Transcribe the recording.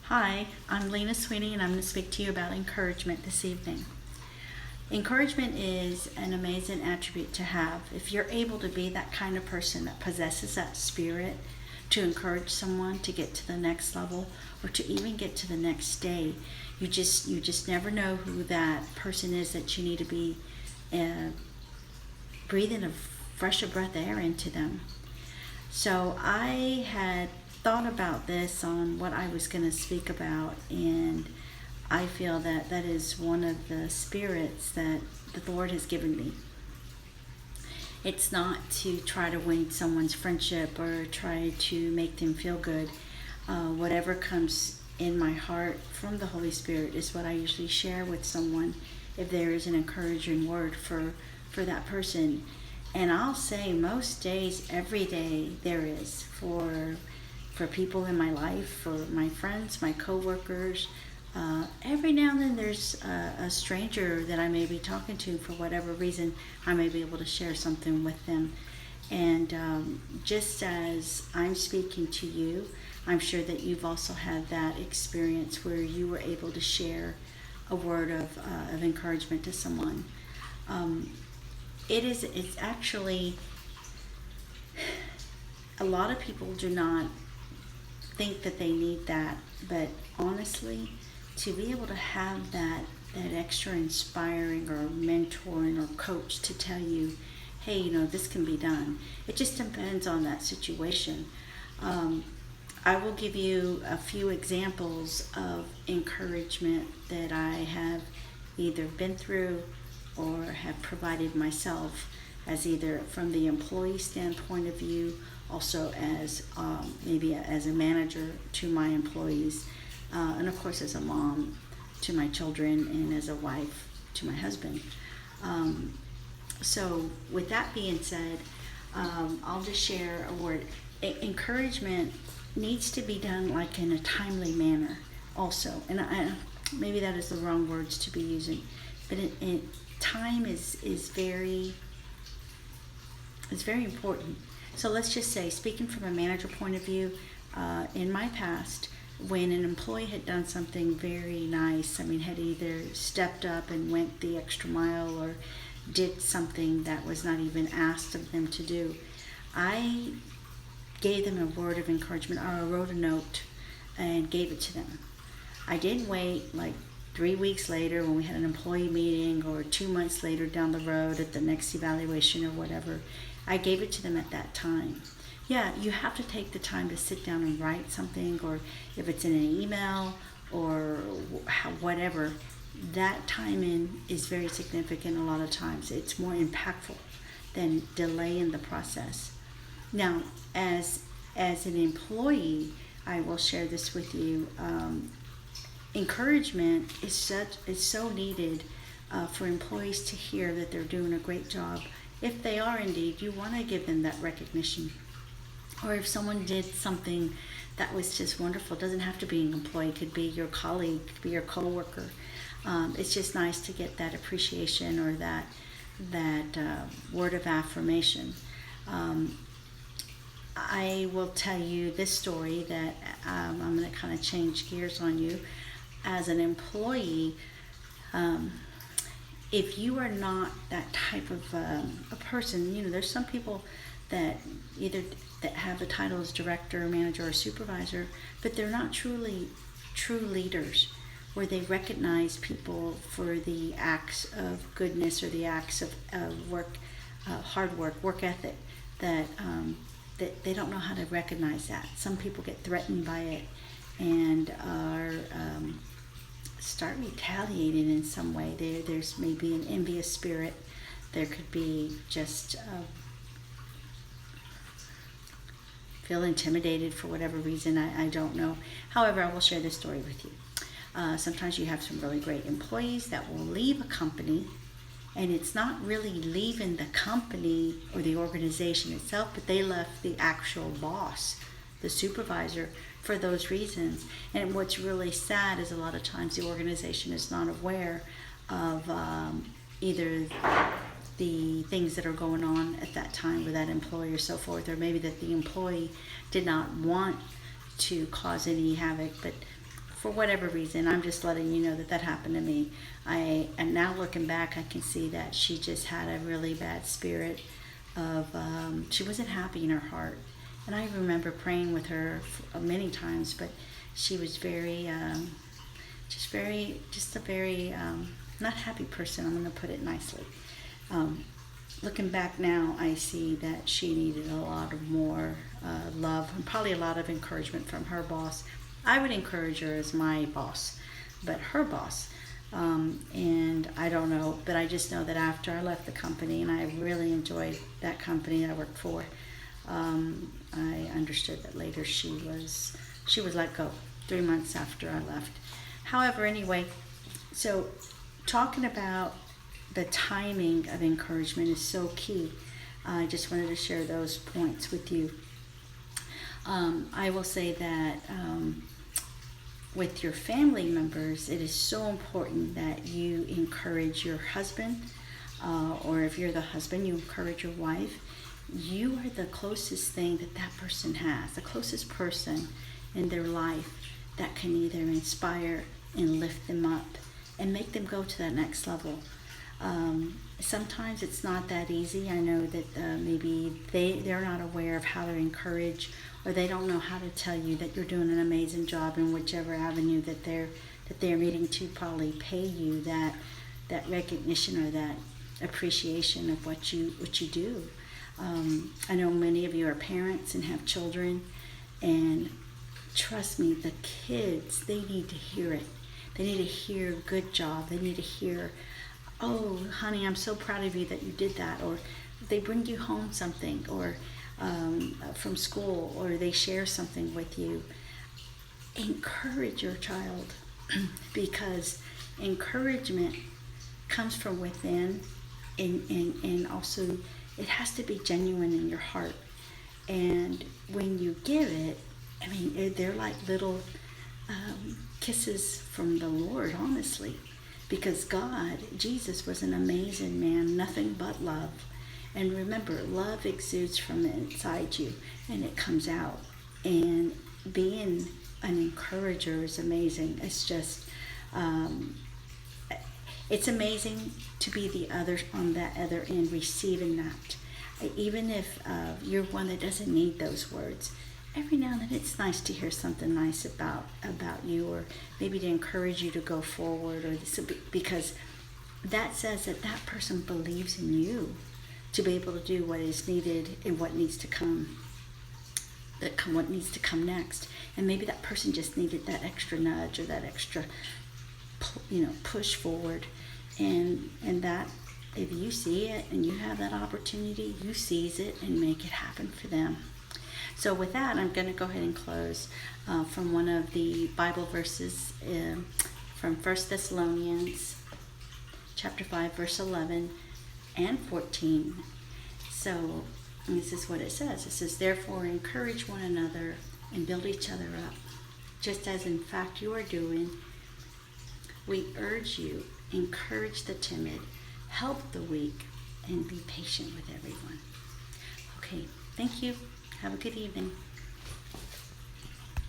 Hi, I'm Lena Sweeney, and I'm going to speak to you about encouragement this evening. Encouragement is an amazing attribute to have. If you're able to be that kind of person that possesses that spirit to encourage someone to get to the next level or to even get to the next day, you just never know who that person is that you need to be breathing a fresher breath of air into them. So I had thought about this on what I was going to speak about, and I feel that that is one of the spirits that the Lord has given me. It's not to try to win someone's friendship or try to make them feel good. Whatever comes in my heart from the Holy Spirit is what I usually share with someone if there is an encouraging word for that person. And I'll say most days, every day, there is for people in my life, for my friends, my coworkers. Every now and then there's a stranger that I may be talking to for whatever reason. I may be able to share something with them. And just as I'm speaking to you, I'm sure that you've also had that experience where you were able to share a word of encouragement to someone. It's actually, a lot of people do not think that they need that, but honestly, to be able to have that extra inspiring or mentoring or coach to tell you, hey, this can be done. It just depends on that situation. I will give you a few examples of encouragement that I have either been through or have provided myself, as either from the employee standpoint of view, also as maybe as a manager to my employees, and of course as a mom to my children, and as a wife to my husband. So with that being said, I'll just share a word. Encouragement needs to be done like in a timely manner also, and maybe that is the wrong words to be using, but time is very important. So let's just say, speaking from a manager point of view, in my past, when an employee had done something very nice, had either stepped up and went the extra mile or did something that was not even asked of them to do, I gave them a word of encouragement, or I wrote a note and gave it to them. I didn't wait like 3 weeks later when we had an employee meeting, or 2 months later down the road at the next evaluation or whatever. I gave it to them at that time. Yeah, you have to take the time to sit down and write something, or if it's in an email or whatever, that timing is very significant a lot of times. It's more impactful than delaying the process. Now, as an employee, I will share this with you. Encouragement is so needed for employees to hear that they're doing a great job. If they are indeed, you want to give them that recognition. Or if someone did something that was just wonderful, it doesn't have to be an employee, it could be your colleague, it could be your coworker. It's just nice to get that appreciation or that word of affirmation. I will tell you this story that I'm going to kind of change gears on you. As an employee, if you are not that type of a person, there's some people that either that have a title as director, manager, or supervisor, but they're not truly true leaders, where they recognize people for the acts of goodness or the acts of work, hard work ethic, that they don't know how to recognize that. Some people get threatened by it and are start retaliating in some way. There's maybe an envious spirit. There could be just feel intimidated for whatever reason. I don't know. However, I will share this story with you. Sometimes you have some really great employees that will leave a company, and it's not really leaving the company or the organization itself, but they left the actual boss, the supervisor, for those reasons. And what's really sad is a lot of times the organization is not aware of either the things that are going on at that time with that employee or so forth, or maybe that the employee did not want to cause any havoc, but for whatever reason, I'm just letting you know that that happened to me. And now looking back, I can see that she just had a really bad spirit of, she wasn't happy in her heart. And I remember praying with her many times, but she was very, just a very not happy person. I'm going to put it nicely. Looking back now, I see that she needed a lot of more love and probably a lot of encouragement from her boss. I would encourage her as my boss, but her boss. And I don't know, but I just know that after I left the company, and I really enjoyed that company I worked for, I understood that later she was let go 3 months after I left. However, anyway, so talking about the timing of encouragement is so key. I just wanted to share those points with you. I will say that with your family members, it is so important that you encourage your husband, or if you're the husband, you encourage your wife. You are the closest thing that that person has, the closest person in their life that can either inspire and lift them up and make them go to that next level. Sometimes it's not that easy. I know that maybe they're not aware of how to encourage, or they don't know how to tell you that you're doing an amazing job in whichever avenue that they're needing to probably pay you that recognition or that appreciation of what you do. I know many of you are parents and have children, and trust me, the kids, they need to hear it. They need to hear good job. They need to hear, oh, honey, I'm so proud of you that you did that. Or they bring you home something, or from school, or they share something with you. Encourage your child, because encouragement comes from within, and also it has to be genuine in your heart. And when you give it, I mean, they're like little kisses from the Lord, honestly. Because God, Jesus was an amazing man, nothing but love. And remember, love exudes from inside you, and it comes out. And being an encourager is amazing. It's just, it's amazing to be the other on that other end, receiving that. Even if you're one that doesn't need those words, every now and then it's nice to hear something nice about you, or maybe to encourage you to go forward, or this, because that says that that person believes in you to be able to do what is needed and what needs to come, what needs to come next. And maybe that person just needed that extra nudge or that extra, push forward, and that, if you see it and you have that opportunity, you seize it and make it happen for them. So with that, I'm going to go ahead and close from one of the Bible verses from 1 Thessalonians chapter 5, verse 11 and 14. So this is what it says. It says, therefore, encourage one another and build each other up, just as in fact you are doing. We urge you, encourage the timid, help the weak, and be patient with everyone. Okay, thank you. Have a good evening.